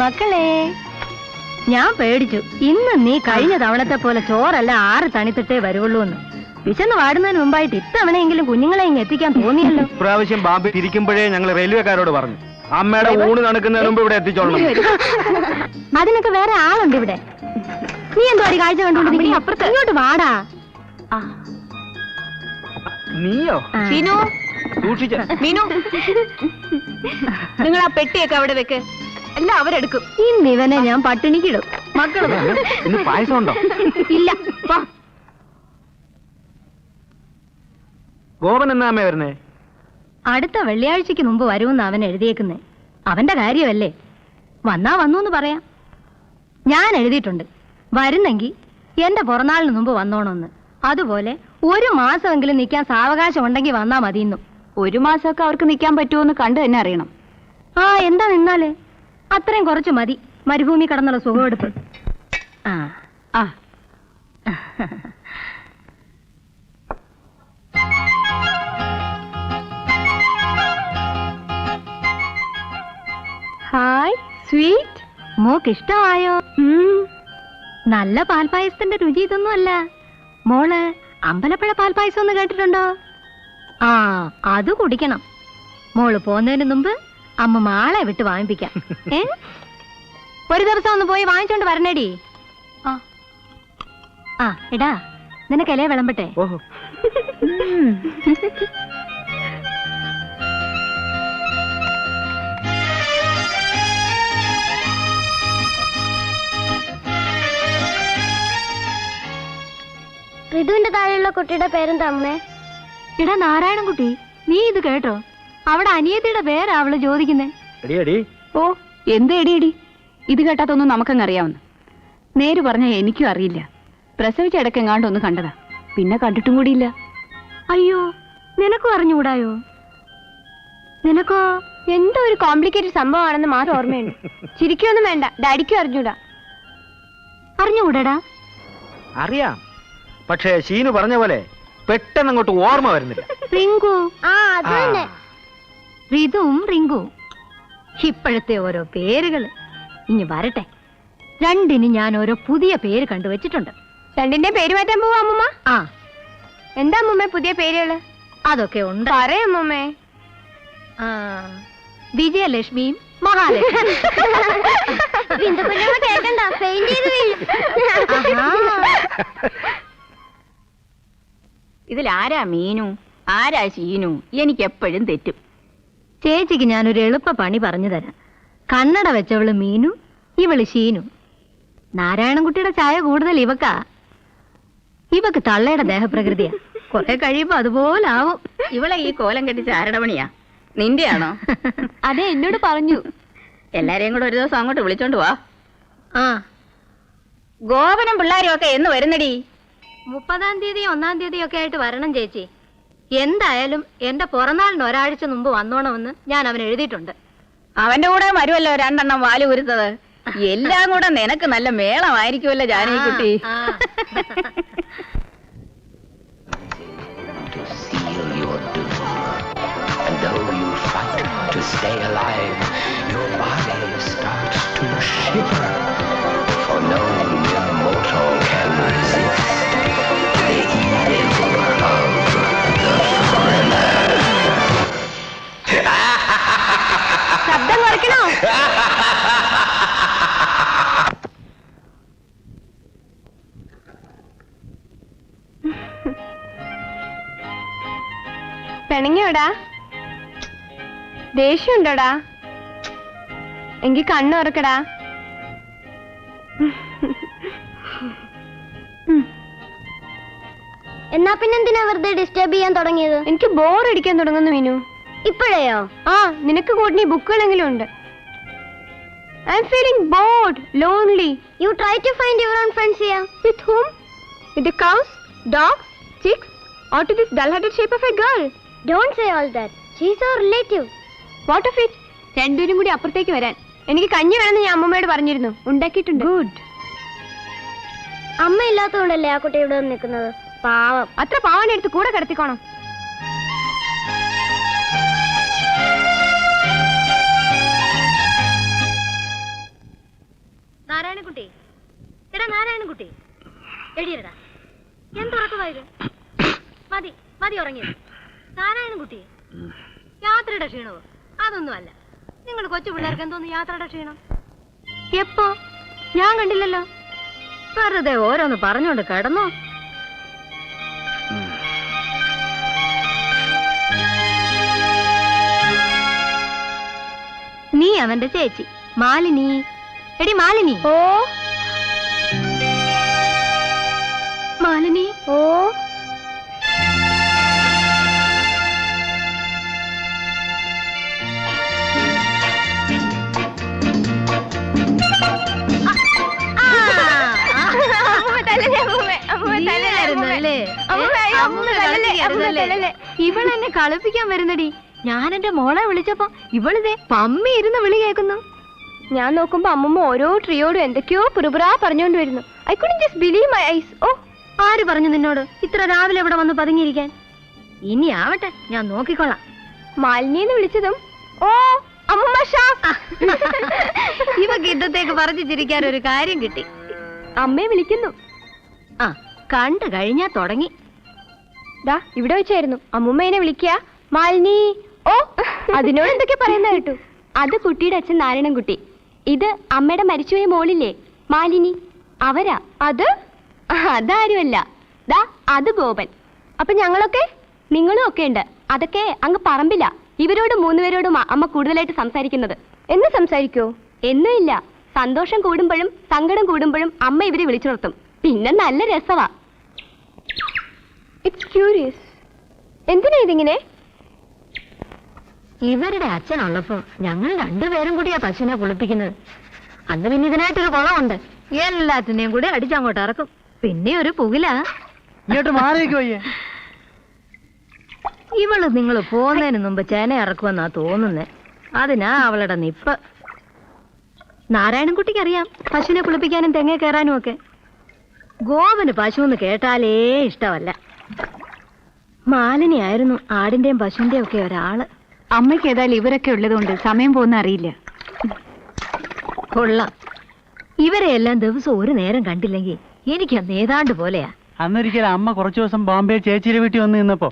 മക്കളെ, ഞാൻ പേടിച്ചു ഇന്ന് നീ കഴിഞ്ഞ തവണത്തെ പോലെ ചോറല്ല 6 തണിത്തിട്ടേ വരുവുള്ളൂ എന്ന്. വിശന്ന് വാടുന്നതിന് മുമ്പായിട്ട് ഇത്തവണയെങ്കിലും കുഞ്ഞുങ്ങളെ ഇങ്ങ് എത്തിക്കാൻ തോന്നിയല്ലോ. പ്രാവശ്യം ബാബി തിരിക്കുമ്പോഴേ ഞങ്ങൾ റെയിൽവേക്കാരോട് പറഞ്ഞു അമ്മയുടെ ഊണ് നടക്കുന്നതിന് മുമ്പ് ഇവിടെ എത്തിച്ചോളണം. അതിനൊക്കെ വേറെ ആളുണ്ട് ഇവിടെ. നീ എന്തോ ഒരു കാഴ്ച കണ്ടുകൊണ്ടിരിക്കും. അപ്പുറത്ത് ഇങ്ങോട്ട് വാടാ. നീയോ? സൂക്ഷിച്ച മീനു, നിങ്ങൾ ആ പെട്ടിയൊക്കെ അവിടെ വെക്ക്, എല്ലാം അവരെടുക്കും. ഇന്ന് ഇവനെ ഞാൻ പട്ടിണിക്കിടും. മക്കള് ഇന്ന് പായസം ഉണ്ടോ? ഇല്ല. ഗോപൻ എന്നാ അമ്മ വരുന്നേ? അടുത്ത വെള്ളിയാഴ്ചക്ക് മുമ്പ് വരുമെന്ന് അവൻ എഴുതിയേക്കുന്നേ. അവന്റെ കാര്യമല്ലേ, വന്നാ വന്നു പറയാം. ഞാൻ എഴുതിയിട്ടുണ്ട് വരുന്നെങ്കിൽ എന്റെ പിറന്നാളിന് മുമ്പ് വന്നോണമെന്ന്. അതുപോലെ 1 മാസമെങ്കിലും നിൽക്കാൻ സാവകാശം ഉണ്ടെങ്കിൽ വന്നാ മതിയെന്നും. 1 മാസമൊക്കെ അവർക്ക് നിൽക്കാൻ പറ്റുമോന്ന് കണ്ടു തന്നെ അറിയണം. എന്താ നിന്നാല് അത്രയും കുറച്ച് മതി മരുഭൂമി കടന്നുള്ള സുഖമെടുപ്പ്. ഹായ് സ്വീറ്റ്, മോക്ക് ഇഷ്ടമായോ? നല്ല പാൽപായസത്തിന്റെ രുചി ഇതൊന്നും അല്ല. മോള് അമ്പലപ്പുഴ പാൽപായസം ഒന്ന് കേട്ടിട്ടുണ്ടോ? അത് കുടിക്കണം. മോള് പോന്നതിന് മുമ്പ് അമ്മ മാളെ വിട്ട് വാങ്ങിപ്പിക്കാം. ഒരു ദിവസം ഒന്ന് പോയി വാങ്ങിച്ചോണ്ട് വരണേടി. എടാ, നിനക്ക് ഇലയെ വിളമ്പട്ടെ? ഋതുവിന്റെ താഴെയുള്ള കുട്ടിയുടെ പേരെന്താ അമ്മേ? ഇടാ നാരായണൻകുട്ടി, നീ ഇത് കേട്ടോ? അവിടെ അനിയത്തിയുടെ പേരാ അവള് ചോദിക്കുന്നേ. ഓ, എന്ത് എടിയടി, ഇത് കേട്ടാത്തൊന്നും നമുക്കങ്ങ് അറിയാവുന്ന. നേര് പറഞ്ഞ എനിക്കും അറിയില്ല. പ്രസവിച്ച ഇടയ്ക്കെങ്ങാണ്ടൊന്ന് കണ്ടതാ, പിന്നെ കണ്ടിട്ടും കൂടിയില്ല. അയ്യോ, നിനക്കും അറിഞ്ഞുകൂടായോ? നിനക്കോ? എന്തോ ഒരു കോംപ്ലിക്കേറ്റഡ് സംഭവമാണെന്ന് മാത്രം ഓർമ്മയുണ്ട്. ചിരിക്കൊന്നും വേണ്ട, ഡാഡിക്കും അറിഞ്ഞൂടാ. അറിഞ്ഞുകൂടാടാ? അറിയാം, പക്ഷേ ഷീനു പറഞ്ഞ പോലെ പെട്ടെന്ന് അങ്ങോട്ട് ഓർമ്മ വരുന്നില്ല. റിങ്കു. അത് തന്നെ. റിതുവും റിങ്കുവും ഇപ്പോഴത്തെ ഓരോ പേരുകള്. ഇനി വരട്ടെ, രണ്ടിന് ഞാൻ ഓരോ പുതിയ പേര് കണ്ടുവച്ചിട്ടുണ്ട്. രണ്ടിന്റെ പേര് മാറ്റാൻ പോവാ അമ്മൂമ്മ? എന്താ അമ്മൂമ്മ പുതിയ പേരുകള്? അതൊക്കെ ഉണ്ട്. പറയാ അമ്മൂമ്മേ. വിജയലക്ഷ്മിയും മഹാലക്ഷ്മി. ഇതിലാരാ മീനു, ആരാ ശീനു? എനിക്ക് എപ്പോഴും തെറ്റും. ചേച്ചിക്ക് ഞാനൊരു എളുപ്പ പണി പറഞ്ഞു തരാം. കണ്ണട വെച്ചവള് മീനു, ഇവള് ശീനു. നാരായണൻകുട്ടിയുടെ ചായ കൂടുതൽ ഇവക്കാ. ഇവക്ക് തള്ളയുടെ ദേഹപ്രകൃതിയാ. കുറെ കഴിയുമ്പോ അതുപോലാവും. ഇവളെ ഈ കോലം കെട്ടിച്ച് ആരുടെ പണിയാ? നിന്റെയാണോ? അതെ, എന്നോട് പറഞ്ഞു. എല്ലാരെയും കൂടെ ഒരു ദിവസം അങ്ങോട്ട് വിളിച്ചോണ്ട് വാ. ഗോപനും പിള്ളേരും ഒക്കെ എന്ന് വരുന്നടി? 30-ാം തീയതി 1-ാം തീയതി ഒക്കെ ആയിട്ട് വരണം ചേച്ചി. എന്തായാലും എന്റെ പിറന്നാളിന് ഒരാഴ്ച മുമ്പ് വന്നോണമെന്ന് ഞാൻ അവൻ എഴുതിയിട്ടുണ്ട്. അവന്റെ കൂടെ വരുമല്ലോ 2 എണ്ണം വാല് ഉരുത്തത്. എല്ലാം കൂടെ നിനക്ക് നല്ല മേളമായിരിക്കുമല്ലോ ജാനകിക്കുട്ടി. ശബ്ദം കുറയ്ക്കണോ? പിണങ്ങിയോടാ? ദേഷ്യമുണ്ടോടാ? എങ്കി കണ്ണു തുറക്കടാ. എന്നാ പിന്നെന്തിനാ വെറുതെ ഡിസ്റ്റർബ് ചെയ്യാൻ തുടങ്ങിയത്? എനിക്ക് ബോർ അടിക്കാൻ തുടങ്ങുന്നു മീനു. ഇപ്പോഴേയോ? നിനക്ക് കൂട്ടിനി ബുക്കുകളെങ്കിലും ഉണ്ട്. I M feeling board, lonely. You try to find your own friends here. With whom? With the cows, dogs, chicks, or to this dull-headed shape of a girl? Don't say all that. She's our relative. What of it? രണ്ടുപേരും കൂടി അപ്പുറത്തേക്ക് വരാൻ. എനിക്ക് കഞ്ഞി വേണമെന്ന് ഞാൻ അമ്മമ്മയോട് പറഞ്ഞിരുന്നു. ഉണ്ടാക്കിയിട്ടുണ്ട്. ഗുഡ്. അമ്മ ഇല്ലാത്തതുകൊണ്ടല്ലേ ആ കുട്ടി ഇവിടെ വന്ന് നിൽക്കുന്നത്? പാവം. അത്ര പാവനെ എടുത്ത് കൂടെ കിടത്തിക്കോണം. എടിയടാ എന്തുറക്കമായത്? മതി മതി ഉറങ്ങിയത്. നാരായണൻ കുട്ടി യാത്രയുടെ ക്ഷീണവോ? അതൊന്നുമല്ല. നിങ്ങൾ കൊച്ചു പിള്ളേർക്ക് എന്തോന്ന് യാത്രയുടെ ക്ഷീണം? എപ്പോ? ഞാൻ കണ്ടില്ലല്ലോ. വെറുതെ ഓരോന്ന് പറഞ്ഞോണ്ട് കിടന്നോ. നീ അവന്റെ ചേച്ചി മാലിനി. എടി മാലിനി. ഓ മാലിനി. ഓ ഇവളെന്നെ കളിപ്പിക്കാൻ വരുന്നടി. ഞാൻ എന്റെ മോളെ വിളിച്ചപ്പോ ഇവളിതേ പമ്മി ഇരുന്ന് വിളി കേൾക്കുന്നു. ഞാൻ നോക്കുമ്പോ അമ്മമ്മ ഓരോ ട്രിയോടും എന്തൊക്കെയോ പുറപുറാ പറഞ്ഞോണ്ട് വരുന്നു. I couldn't just believe my eyes. ഓ, ആര് പറഞ്ഞു നിന്നോട് ഇത്ര രാവിലെ ഇവിടെ വന്ന് പതുങ്ങിയിരിക്കാൻ? ഇനി ആവട്ടെ, ഞാൻ നോക്കിക്കോളാം. മാലിനിന്ന് വിളിച്ചതും ഓ അമ്മമ്മ ഷാ. ഇവക്ക് ഇന്നത്തേക്ക് പറഞ്ഞു ചിരിക്കാൻ ഒരു കാര്യം കിട്ടി. അമ്മയെ വിളിക്കുന്നു. ആ, കണ്ടു കഴിഞ്ഞാ തുടങ്ങി. ദാ ഇവിടെ വെച്ചായിരുന്നു അമ്മൂമ്മേനെ വിളിക്കുക. മാലിനി. ഓ, അതിനോട് എന്തൊക്കെ പറയുന്ന കേട്ടു. അത് കുട്ടിയുടെ അച്ഛൻ നാരായണൻകുട്ടി. ഇത് അമ്മയുടെ മരിച്ചുപോയ മോളില്ലേ മാലിനി, അവരാ. അതാരുമല്ല. ദാ അത് ഗോപൻ. അപ്പൊ ഞങ്ങളൊക്കെ നിങ്ങളും ഒക്കെ ഉണ്ട്. അതൊക്കെ അങ്ങ് പറമ്പില്ല. ഇവരോട് മൂന്നുപേരോടും അമ്മ കൂടുതലായിട്ട് സംസാരിക്കുന്നത്. എന്ന് സംസാരിക്കോ? എന്നും ഇല്ല. സന്തോഷം കൂടുമ്പോഴും സങ്കടം കൂടുമ്പോഴും അമ്മ ഇവരെ വിളിച്ചുണർത്തും. പിന്നെ നല്ല രസവാ. It's curious. എന്തിനാ ഇതിങ്ങനെ? ഇവരുടെ അച്ഛനുള്ളപ്പോ ഞങ്ങൾ രണ്ടുപേരും കൂടിയാ പശുവിനെ കുളിപ്പിക്കുന്നത്. അന്ന് പിന്നെ ഇതിനായിട്ടൊരു കുളമുണ്ട്. എല്ലാത്തിനെയും കൂടി അടിച്ചങ്ങോട്ട് ഇറക്കും. പിന്നെ ഒരു പുകില. ഇങ്ങോട്ട് മാറിയേക്കോ? ഇവള് നിങ്ങൾ പോകുന്നതിന് മുമ്പ് ചേന ഇറക്കുമെന്നാ തോന്നുന്നേ. അതിനാ അവളുടെ നിപ്പ്. നാരായണൻകുട്ടിക്ക് അറിയാം പശുവിനെ കുളിപ്പിക്കാനും തെങ്ങ കയറാനും ഒക്കെ. ഗോപന് പശു എന്ന് കേട്ടാലേ ഇഷ്ടമല്ല. മാലിനിയായിരുന്നു ആടിന്റെയും പശുവിന്റെയും ഒക്കെ ഒരാള്. അമ്മയ്ക്ക് ഏതായാലും ഇവരൊക്കെ ഉള്ളതുകൊണ്ട് സമയം പോകുന്ന അറിയില്ല. കൊള്ളാം. ഇവരെ എല്ലാം ദിവസം ഒരു നേരം കണ്ടില്ലെങ്കിൽ എനിക്ക് അന്ന് ഏതാണ്ട് പോലെയാ. അന്നൊരിക്കലും അമ്മ കുറച്ചു ദിവസം ബോംബെ ചേച്ചിയുടെ വീട്ടിൽ വന്ന് നിന്നപ്പോ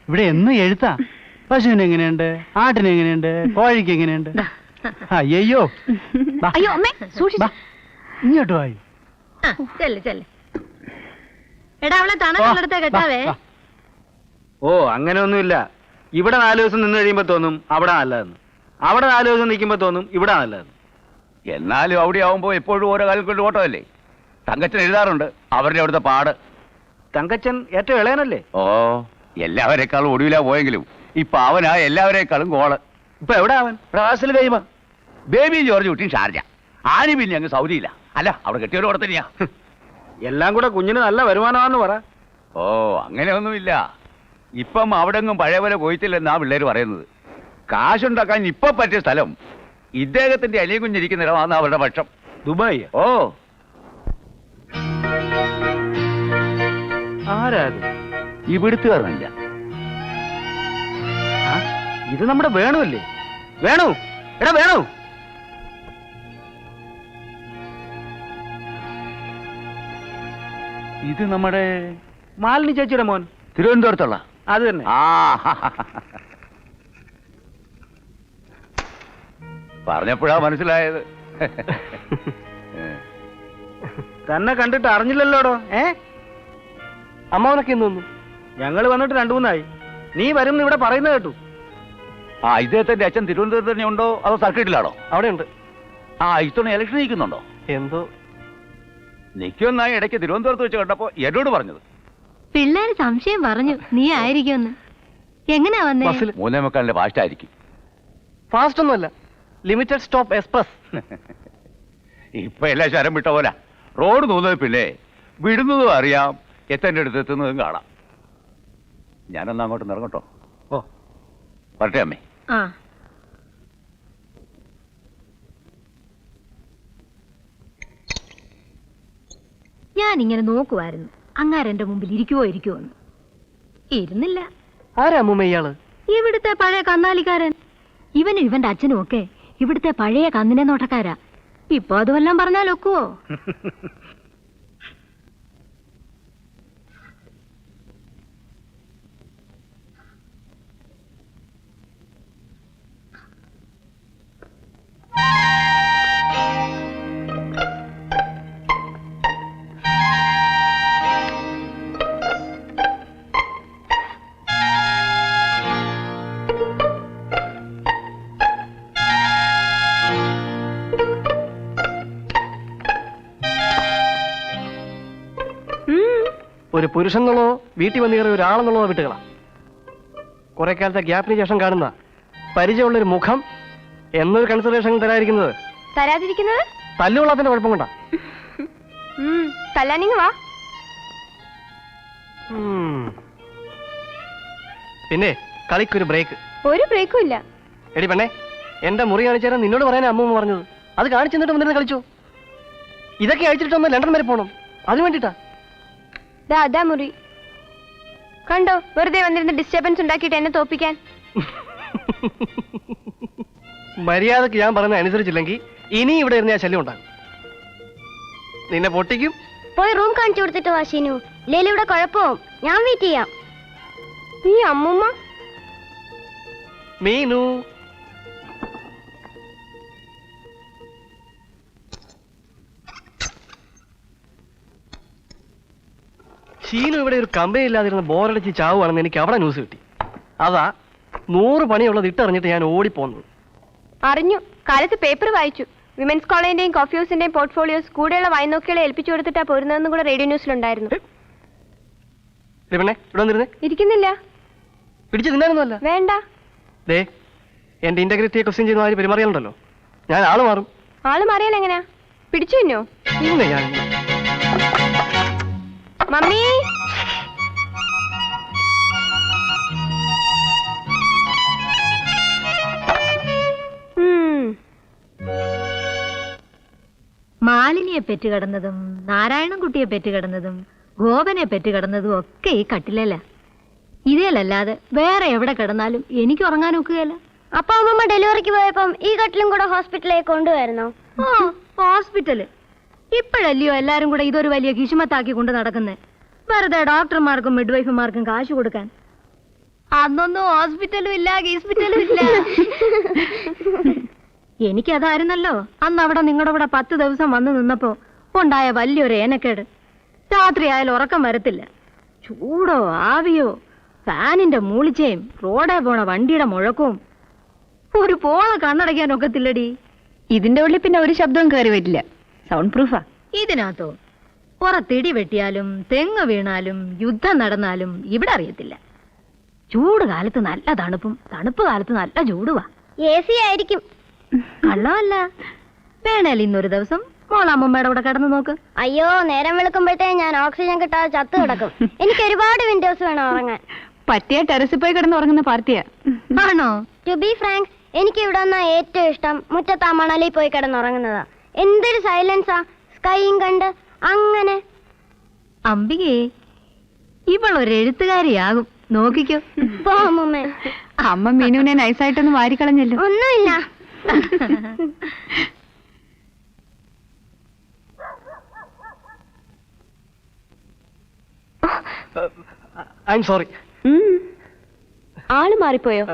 ഇവിടെ എന്നും എഴുത്താ. പശുവിന് എങ്ങനെയുണ്ട്, ആട്ടിന് എങ്ങനെയുണ്ട്, കോഴിക്ക് എങ്ങനെയുണ്ട്. അയ്യോ അയ്യോ അമ്മേ സൂക്ഷിച്ചു. ഇങ്ങോട്ട് വായി. ചെല്ല് ചെല്ല്. എടാ അവളെ തണലെടുത്ത കേട്ടാവേ. ഓ, അങ്ങനെയൊന്നുമില്ല. ഇവിടെ 4 ദിവസം നിന്ന് കഴിയുമ്പോ തോന്നും അവിടെ നല്ലതെന്ന്. അവിടെ 4 ദിവസം നിൽക്കുമ്പോ തോന്നും ഇവിടെ നല്ലതെന്ന്. എന്നാലും അവിടെ ആവുമ്പോ എപ്പോഴും ഓരോ കാലം കൊണ്ട് ഓട്ടമല്ലേ. തങ്കച്ചൻ എഴുതാറുണ്ട് അവരുടെ അവിടുത്തെ പാട്. തങ്കച്ചൻ ഏറ്റവും ഇളയനല്ലേ? ഓ, എല്ലാവരെക്കാളും ഒടുവിലാ പോയെങ്കിലും ഇപ്പൊ അവനാ എല്ലാവരെക്കാളും ഗോള്. ഇപ്പൊ എവിടെ അവൻ? പ്രവാസിൽ കഴിയുമ്പോ ബേബി ജോർജ് കുട്ടിയും ഷാർജ. ആനി പിന്നെ അങ്ങ് സൗദിയില്ല. അല്ല, അവിടെ കെട്ടിയൊരു കൂടെ തന്നെയാ. എല്ലാം കൂടെ കുഞ്ഞിന് നല്ല വരുമാനമാണെന്ന് പറ. ഓ, അങ്ങനെയൊന്നുമില്ല. ഇപ്പം അവിടെ ഒന്നും പഴയ പോലെ പോയിട്ടില്ലെന്നാ പിള്ളേര് പറയുന്നത്. കാശുണ്ടാക്കാൻ ഇപ്പൊ പറ്റിയ സ്ഥലം ഇദ്ദേഹത്തിന്റെ അലിയും കുഞ്ഞിരിക്കുന്ന ഇടമാണെന്ന് അവരുടെ പക്ഷം. ദുബായ്? ഓ, ആരാത്? ഇവിടുത്തുകാരനല്ല. ഇത് നമ്മുടെ വേണു അല്ലേ? വേണു, എടാ വേണു. ഇത് നമ്മുടെ മാലിനി ചേച്ചിയുടെ മോൻ. തിരുവനന്തപുരത്തുള്ള അത് തന്നെ. ആ, പറഞ്ഞപ്പോഴാ മനസ്സിലായത്. തന്നെ കണ്ടിട്ട് അറിഞ്ഞില്ലല്ലോടോ. അമ്മാവനൊക്കെ എന്ന് തോന്നുന്നു. ഞങ്ങൾ വന്നിട്ട് 2-3 ആയി. നീ വരും ഇവിടെ പറയുന്നത് കേട്ടു. ആ, ഇദ്ദേഹത്തിന്റെ അച്ഛൻ തിരുവനന്തപുരത്ത് തന്നെ ഉണ്ടോ അതോ സർക്കിട്ടിലാണോ? അവിടെ ഉണ്ട്. ആ, ഇത്തവണ ഇലക്ഷൻ നിൽക്കുന്നുണ്ടോ? എന്തോ നിൽക്കുമെന്നായി ഇടയ്ക്ക് തിരുവനന്തപുരത്ത് വെച്ച് കണ്ടപ്പോ എന്നോട് പറഞ്ഞത്. പിള്ളേര് സംശയം പറഞ്ഞു നീ ആയിരിക്കുമെന്ന്. എങ്ങനെയാ വന്നേ? 3:45 ഫാസ്റ്റ് ആയിരിക്കും. ഫാസ്റ്റ് ഒന്നുമല്ല, ലിമിറ്റഡ് സ്റ്റോപ്പ് എക്സ്പ്രസ്. ഇപ്പൊ എല്ലാം ശരം വിട്ട പോലെ. റോഡ് തോന്നുന്നത് പിന്നെ വിടുന്നതും അറിയാം, എത്തേണ്ട അടുത്ത് എത്തുന്നതും കാണാം. ഞാനൊന്ന് അങ്ങോട്ട് ഇറങ്ങട്ടോ. ഓ, വരട്ടെ അമ്മേ. ആ, ഞാനിങ്ങനെ നോക്കുമായിരുന്നു അങ്ങാരെന്റെ മുമ്പിൽ ഇരിക്കുവോ എന്ന്. ഇരുന്നില്ല. ആരാ അമ്മൂമ്മ ഇയാള്? ഇവിടുത്തെ പഴയ കന്നാലിക്കാരൻ. ഇവനും ഇവന്റെ അച്ഛനും ഒക്കെ ഇവിടുത്തെ പഴയ കന്നിനെ നോട്ടക്കാരാ. ഇപ്പൊ അതുമെല്ലാം പറഞ്ഞാൽ ഒക്കുവോ? ഒരു പുരുഷൻ എന്നുള്ളതോ വീട്ടിൽ വന്നു കയറിയ ഒരാളെന്നുള്ളതോ വിട്ടുകളാ. കുറെ കാലത്തെ ഗ്യാപ്പിന് ശേഷം കാണുന്ന പരിചയമുള്ളൊരു മുഖം എന്നൊരു കൺസിഡറേഷൻ തരാതിരിക്കുന്നത് തരാതിരിക്കുന്നത് തല്ലുകൊള്ളാത്തിന്റെ കുഴപ്പം കൊണ്ടാ. തല്ലാനിങ് വാ. പിന്നെ കളിക്കൊരു ബ്രേക്ക്. ഒരു ബ്രേക്കും ഇല്ല. എടി പെണ്ണേ, എന്റെ മുറി കാണിച്ചാൽ നിന്നോട് പറയാൻ അമ്മൂമ്മ പറഞ്ഞത്. അത് കാണിച്ചെന്നിട്ട് വന്നിരുന്ന് കളിച്ചോ. ഇതൊക്കെ അയച്ചിട്ട് ഒന്ന് ലണ്ടൻ വരെ പോകണം. അതിന് വേണ്ടിട്ടാ. അതാ മുറി കണ്ടോ, വെറുതെ വന്നിരുന്ന് ഡിസ്റ്റർബൻസ് ഉണ്ടാക്കിയിട്ട് എന്നെ തോപ്പിക്കാൻ. മര്യാദക്ക് ഞാൻ പറയുന്നത് അനുസരിച്ചില്ലെങ്കിൽ ഇനി ഇവിടെ ഇരുന്ന് ഞാൻ ശല്യം ഉണ്ടാകും. നിന്നെ പൊട്ടിക്കും. പോയി റൂം കാണിച്ചു കൊടുത്തിട്ട് വാ ഷീനു. ഇല്ലെങ്കിൽ ഇവിടെ കുഴപ്പവും. ഞാൻ വെയിറ്റ് ചെയ്യാം. ഈ അമ്മൂമ്മ മീനു. ഷീനു ഇവിടെ ഒരു കമ്പനി ഇല്ലാതിരുന്ന ബോറടിച്ച് ചാവുകയാണെന്ന് എനിക്ക് അവിടെ ന്യൂസ് കിട്ടി. അതാ 100 പണിയുള്ളത് ഇട്ടറിഞ്ഞിട്ട് ഞാൻ ഓടിപ്പോന്നത്. അറിഞ്ഞു. കാലത്ത് പേപ്പർ വായിച്ചു. വിമൻസ് കോളേജിന്റെയും കോഫി ഹൗസിന്റെയും പോർട്ട്ഫോളിയോസ് കൂടെയുള്ള വായ്നോക്കികളെ ഏൽപ്പിച്ചു കൊടുത്തിട്ടാ പോരുന്നതെന്നും കൂടെ റേഡിയോ ന്യൂസിലുണ്ടായിരുന്നു. പെണ്ണേ, ഇവിടെ വന്നിരുന്നേ. ഇരിക്കുന്നില്ല. പിടിച്ച് തിന്നാനൊന്നുമല്ല. വേണ്ട. ദേ, എന്റെ ഇന്റഗ്രിറ്റിയെ ക്വസ്റ്റ്യൻ ചെയ്യുന്ന ആര് പെരുമാറിയാലുണ്ടല്ലോ, ഞാൻ ആള് മാറും. ആള് മാറിയാൽ എങ്ങനെയാ? പിടിച്ചു തിന്നോ? പിന്നെ ഞാൻ മമ്മി മാലിനിയെ പെറ്റുകിടന്നതും നാരായണൻകുട്ടിയെ പെറ്റുകിടന്നതും ഗോപനെ പെറ്റുകിടന്നതും ഒക്കെ ഈ കട്ടിലല്ല. ഇതേലല്ലാതെ വേറെ എവിടെ കിടന്നാലും എനിക്ക് ഉറങ്ങാൻ ഒക്കുകയല്ല. അപ്പൊ അമ്മമ്മ ഡെലിവറിക്ക് പോയപ്പം ഈ കട്ടിലും കൂടെ ഹോസ്പിറ്റലിലേക്ക് കൊണ്ടുവരുന്നോ? ആ, ഹോസ്പിറ്റല് ഇപ്പോഴല്ലയോ എല്ലാരും കൂടെ ഇതൊരു വലിയ കിശുമത്താക്കി കൊണ്ട് നടക്കുന്നേ. വെറുതെ ഡോക്ടർമാർക്കും മിഡ്വൈഫുമാർക്കും കാശ് കൊടുക്കാൻ. അന്നൊന്നും ഹോസ്പിറ്റലും ഇല്ല, ഹോസ്പിറ്റലും ഇല്ല. എനിക്കതായിരുന്നല്ലോ അന്ന് അവിടെ നിങ്ങളുടെ കൂടെ 10 ദിവസം വന്നു നിന്നപ്പോ ഉണ്ടായ വലിയൊരു ഏനക്കേട്. രാത്രിയായാലും ഉറക്കം വരത്തില്ല. ചൂടോ ആവിയോ, ഫാനിന്റെ മൂളിച്ചയും റോഡേ പോണ വണ്ടിയുടെ മുഴക്കവും. ഒരു പോള കണ്ണടയ്ക്കാൻ ഒക്കത്തില്ലടി. ഇതിന്റെ ഉള്ളിൽ പിന്നെ ഒരു ശബ്ദവും കയറി വരില്ല. സൗണ്ട് പ്രൂഫാ. ഇതിനകത്തോ പുറത്തിടി വെട്ടിയാലും തെങ്ങ് വീണാലും യുദ്ധം നടന്നാലും ഇവിടെ അറിയത്തില്ല. ചൂട് കാലത്ത് നല്ല തണുപ്പും തണുപ്പ് കാലത്ത് നല്ല ചൂടുവാ. AC ആയിരിക്കും. കള്ളമല്ല. വേണേൽ ഇന്നൊരു ദിവസം മോളമ്മമ്മയുടെ കൂടെ കിടന്നു നോക്ക്. അയ്യോ, നേരം വെളുക്കുമ്പോഴത്തേ ഞാൻ ഓക്സിജൻ കിട്ടാതെ ചത്തു കിടക്കും. എനിക്ക് ഒരുപാട് വിൻഡോസ് വേണം ഉറങ്ങാൻ. പറ്റിയ ടെറസിൽ പോയി കിടന്ന് ഉറങ്ങുന്ന പാർട്ടിയാ. ആണോ? ടു ബി ഫ്രാങ്ക്, എനിക്ക് ഇവിടെ വന്നാ ഏറ്റവും ഇഷ്ടം മുറ്റത്താ മണലിൽ പോയി കിടന്നുറങ്ങുന്നതാ. എന്തൊരു സൈലൻസാ, സ്കൈയും കണ്ട് അങ്ങനെ. അംബികേ, ഇവളൊരു എഴുത്തുകാരിയാകും. നോക്കിക്കോ. പോ അമ്മൂമ്മേ. അമ്മ മീനുവിനെ നൈസായിട്ടൊന്ന് വാരിക്കളഞ്ഞല്ലോ. ഒന്നുമില്ല. I am sorry. ആള് മാറിപ്പോയോ?